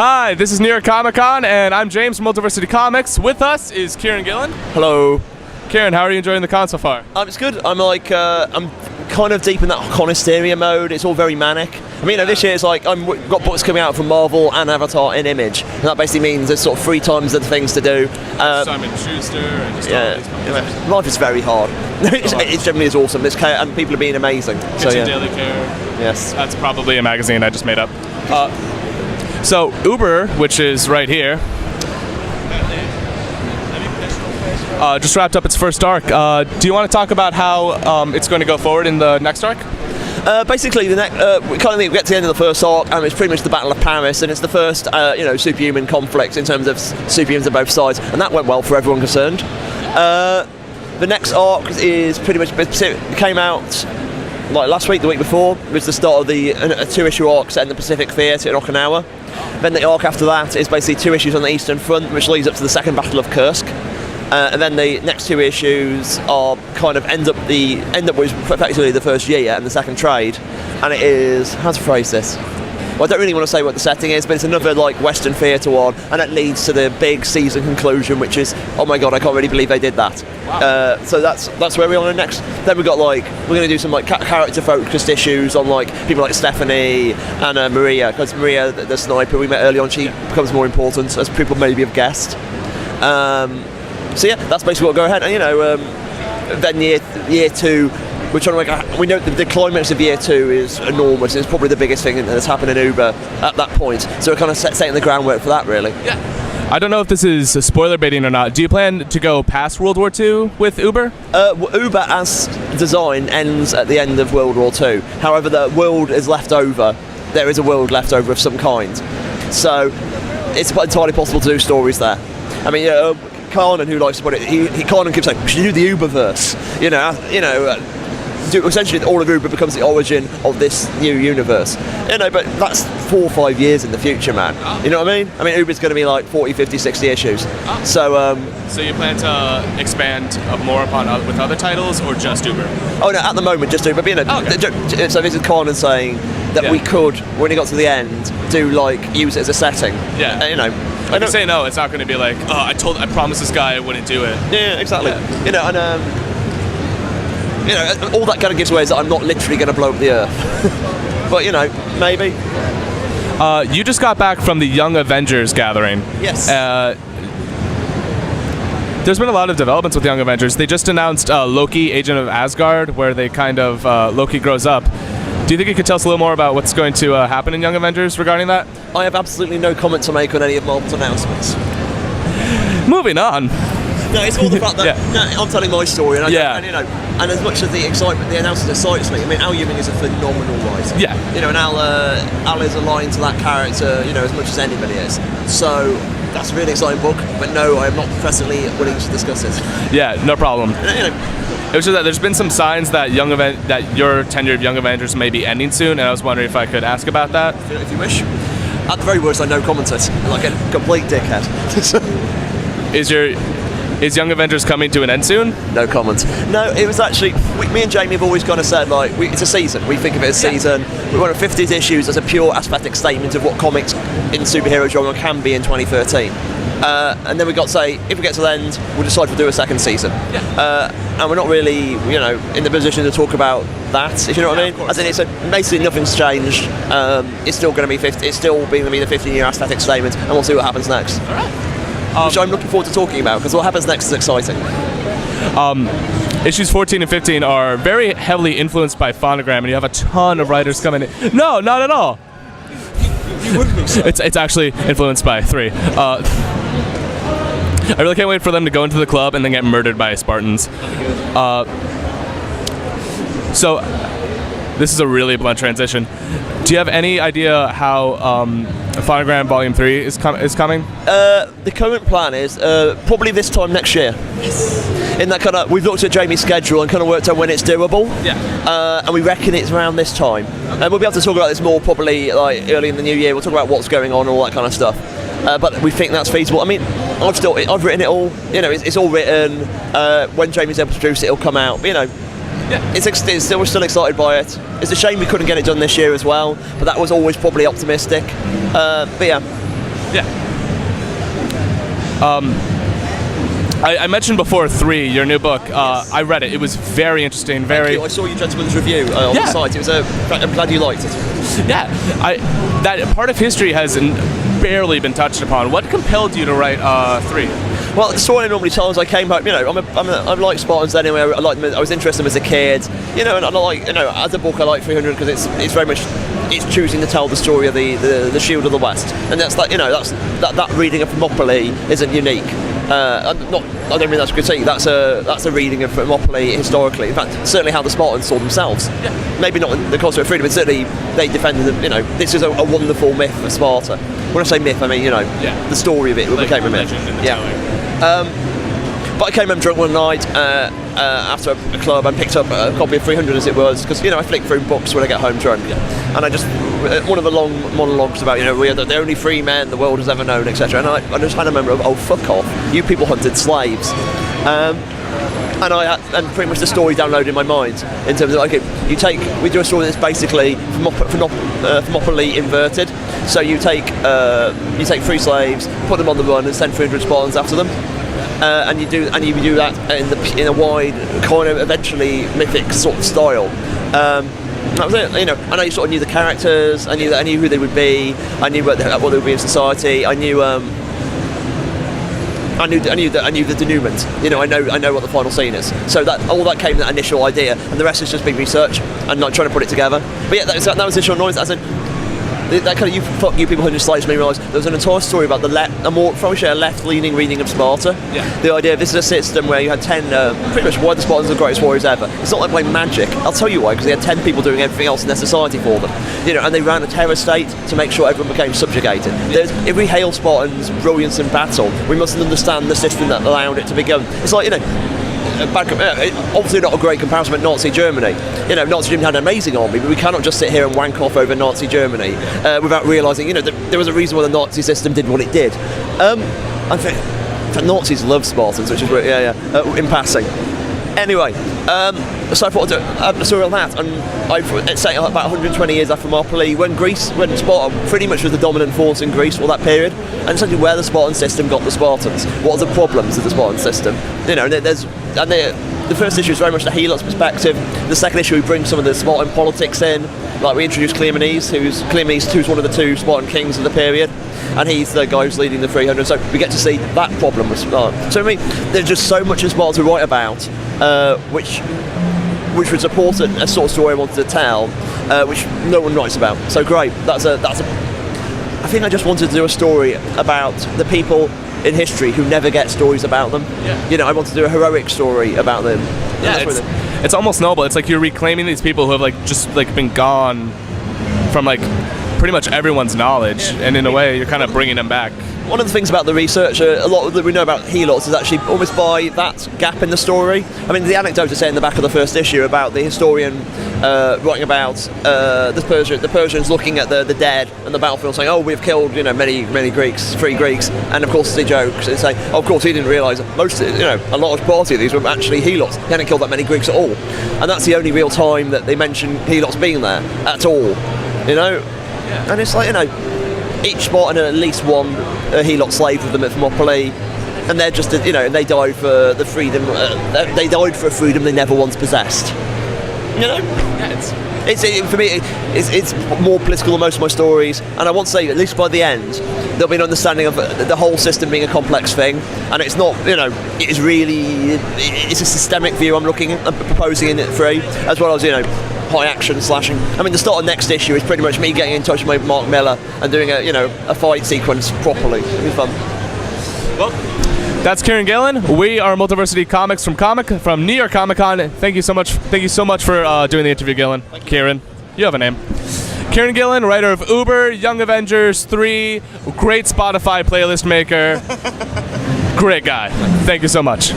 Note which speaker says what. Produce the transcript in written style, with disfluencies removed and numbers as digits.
Speaker 1: Hi, this is New York Comic Con, and I'm James from Multiversity Comics. With us is Kieron Gillen.
Speaker 2: Hello.
Speaker 1: Kieron, how are you enjoying the con so far?
Speaker 2: It's good. I'm kind of deep in that con hysteria mode. It's all very manic. I mean, this year it's like I've got books coming out from Marvel and Avatar in Image, and that basically means there's sort of 3 times the things to do.
Speaker 1: Simon Schuster and just all these publishers.
Speaker 2: Life is very hard. It generally is awesome. And people are being amazing.
Speaker 1: Kitchen Daily Care.
Speaker 2: Yes.
Speaker 1: That's probably a magazine I just made up. So Uber, which is right here, just wrapped up its first arc. Do you want to talk about how it's going to go forward in the next arc?
Speaker 2: Basically, we kind of think we get to the end of the first arc, and it's pretty much the Battle of Paris, and it's the first, superhuman conflict in terms of superhumans on both sides, and that went well for everyone concerned. The next arc is pretty much came out like last week, the week before. It was the start of the 2-issue arc set in the Pacific Theatre in Okinawa. Then the arc after that is basically 2 issues on the Eastern Front, which leads up to the Second Battle of Kursk. And then the next 2 issues are kind of end up with effectively the first year and the second trade, and it is, how to phrase this? Well, I don't really want to say what the setting is, but it's another like Western theatre one, and it leads to the big season conclusion, which is, oh my god, I can't really believe they did that. Wow. So that's where we're on next. Then we're going to do some like character focused issues on like people like Stephanie and Maria, because Maria, the sniper we met early on, she becomes more important, as people maybe have guessed. So yeah, that's basically what will go ahead. And then year 2, we're trying to we know the climax of year 2 is enormous. It's probably the biggest thing that's happened in Uber at that point. So we're kind of setting the groundwork for that, really.
Speaker 1: Yeah. I don't know if this is spoiler baiting or not. Do you plan to go past World War II with Uber?
Speaker 2: Uber as design ends at the end of World War II. However, the world is left over. There is a world left over of some kind. So it's entirely possible to do stories there. I mean, Carnan, who likes to put it, Carnan keeps saying, we should do the Uberverse. Essentially all of Uber becomes the origin of this new universe. But that's 4 or 5 years in the future, man. You know what I mean? I mean, Uber's going to be like 40, 50, 60 issues. So
Speaker 1: you plan to expand more upon with other titles, or just Uber?
Speaker 2: Oh no, at the moment just Uber. But, so this is Carnan saying that we could, when it got to the end, use it as a setting.
Speaker 1: Yeah. I don't say no. It's not going to be like, I promised this guy I wouldn't do it.
Speaker 2: Yeah, exactly. Yeah. All that kind of gives away is that I'm not literally going to blow up the Earth. But maybe.
Speaker 1: You just got back from the Young Avengers gathering.
Speaker 2: Yes.
Speaker 1: There's been a lot of developments with Young Avengers. They just announced Loki, Agent of Asgard, where they kind of Loki grows up. Do you think you could tell us a little more about what's going to happen in Young Avengers regarding that?
Speaker 2: I have absolutely no comment to make on any of Marvel's announcements.
Speaker 1: Moving on.
Speaker 2: No, it's all the fact that I'm telling my story, and and as much as the excitement, the announcement excites me. I mean, Al Ewing is a phenomenal writer.
Speaker 1: Yeah.
Speaker 2: And Al is aligned to that character, as much as anybody is. So that's a really exciting book. But no, I am not presently willing to discuss it.
Speaker 1: Yeah, no problem. It was just that there's been some signs that your tenure of Young Avengers may be ending soon, and I was wondering if I could ask about that.
Speaker 2: If you wish. At the very worst, I no commented, like a complete dickhead.
Speaker 1: Is Young Avengers coming to an end soon?
Speaker 2: No comment. No, it was actually, me and Jamie have always kind of said, it's a season. We think of it as a season. We want 50 issues as a pure aesthetic statement of what comics in superhero genre can be in 2013. And then we got to say, if we get to the end, we'll decide to do a second season. Yeah. And we're not really, in the position to talk about that, if you know what I mean. As in, basically nothing's changed. It's still going to be 50. It's still going to be the 15-year aesthetic statement, and we'll see what happens next.
Speaker 1: All right.
Speaker 2: Which I'm looking forward to talking about, because what happens next is exciting.
Speaker 1: Issues 14 and 15 are very heavily influenced by Phonogram, and you have a ton of writers coming in. No, not at all.
Speaker 2: You wouldn't be so.
Speaker 1: It's actually influenced by 3. I really can't wait for them to go into the club and then get murdered by Spartans. So this is a really blunt transition. Do you have any idea how Phonogram Volume 3 is coming?
Speaker 2: The current plan is probably this time next year. Yes. In that kind of, we've looked at Jamie's schedule and kind of worked out when it's doable. Yeah. And we reckon it's around this time. And we'll be able to talk about this more probably early in the new year. We'll talk about what's going on and all that kind of stuff. But we think that's feasible. I mean, I've written it all. It's all written. When Jamie's able to produce it, it'll come out. But, yeah. We're still excited by it. It's a shame we couldn't get it done this year as well, but that was always probably optimistic. But yeah.
Speaker 1: Yeah. I mentioned before 3, your new book.
Speaker 2: Yes.
Speaker 1: I read it. It was very interesting.
Speaker 2: Thank you. I saw your gentleman's review on the site. It was I'm glad you liked it.
Speaker 1: Yeah. That part of history has barely been touched upon. What compelled you to write 3?
Speaker 2: Well, the story I normally tell is I came home. I like Spartans anyway. I was interested in them as a kid. And I like, as a book I like 300 because it's very much it's choosing to tell the story of the Shield of the West, and that's like that reading of Thermopylae isn't unique. I don't mean that's a critique. That's a reading of Thermopylae historically. In fact, certainly how the Spartans saw themselves. Yeah. Maybe not in the concept of freedom, but certainly they defended them. This is a wonderful myth of Sparta. When I say myth, I mean the story of it became a myth. But I came home drunk one night after a club and picked up a copy of 300 as it was, because I flick through books when I get home drunk, and I just one of the long monologues about we are the only free men the world has ever known, etc. And I just had a memory of, oh fuck off, you people hunted slaves. And pretty much the story downloaded in my mind in terms of we do a story that's basically Thermopylae inverted. So you take 3 slaves, put them on the run, and send 300 Spartans after them. And you do that in a wide kind of eventually mythic sort of style. That was it. And I sort of knew the characters. I knew who they would be. I knew what they would be in society. I knew the denouement. I know what the final scene is. So all that came from that initial idea, and the rest has just been research and not trying to put it together. But yeah, that was the initial noise. I said, that kind of you people who just slightly made me realise there was an entire story about a left-leaning reading of Sparta. Yeah. The idea of this is a system where you had 10, pretty much why the Spartans are the greatest warriors ever. It's not like playing magic. I'll tell you why, because they had 10 people doing everything else in their society for them. And they ran a terror state to make sure everyone became subjugated. If we hail Spartans' brilliance in battle, we must understand the system that allowed it to be going. It's like, obviously not a great comparison with Nazi Germany. Nazi Germany had an amazing army, but we cannot just sit here and wank off over Nazi Germany without realising, there was a reason why the Nazi system did what it did. I think Nazis love Spartans, which is in passing. Anyway, so I thought I'd do a story on that, and it's set about 120 years after Thermopylae, when Sparta pretty much was the dominant force in Greece for that period, and essentially where the Spartan system got the Spartans. What are the problems of the Spartan system? The first issue is very much the Helots perspective. The second issue, we bring some of the Spartan politics in. Like we introduce Cleomenes, who's one of the 2 Spartan kings of the period, and he's the guy who's leading the 300. So we get to see that problem with Sparta. So I mean, there's just so much in Sparta to write about, which would support a sort of story I wanted to tell, which no one writes about. So great. I think I just wanted to do a story about the people in history who never get stories about them. Yeah. I want to do a heroic story about them.
Speaker 1: Yeah, it's almost noble. It's like you're reclaiming these people who have just been gone from pretty much everyone's knowledge, and in a way you're kind of bringing them back.
Speaker 2: One of the things about the research, a lot that we know about Helots is actually almost by that gap in the story. I mean, the anecdote I say in the back of the first issue about the historian writing about the Persians looking at the dead and the battlefield, saying, "Oh, we've killed many Greeks, 3 Greeks," and of course they joke and say, oh, "Of course he didn't realise that a large party of these were actually Helots. He hadn't killed that many Greeks at all," and that's the only real time that they mention Helots being there at all. Yeah. And it's like each Spartan had at least one Helot slave with them at Thermopylae, and they're just they died for the freedom. They died for a freedom they never once possessed. Yeah, for me, it's more political than most of my stories, and I want to say at least by the end there'll be an understanding of the whole system being a complex thing, and it's not it's a systemic view I'm looking at, proposing in it 3, as well as high action slashing. I mean, the start of next issue is pretty much me getting in touch with Mark Miller and doing a fight sequence properly. It'll be fun.
Speaker 1: Well, that's Kieron Gillen. We are Multiversity Comics from New York Comic Con. Thank you so much for doing the interview, Gillen. Kieron, you have a name. Kieron Gillen, writer of Uber, Young Avengers 3, great Spotify playlist maker. Great guy. Thank you so much.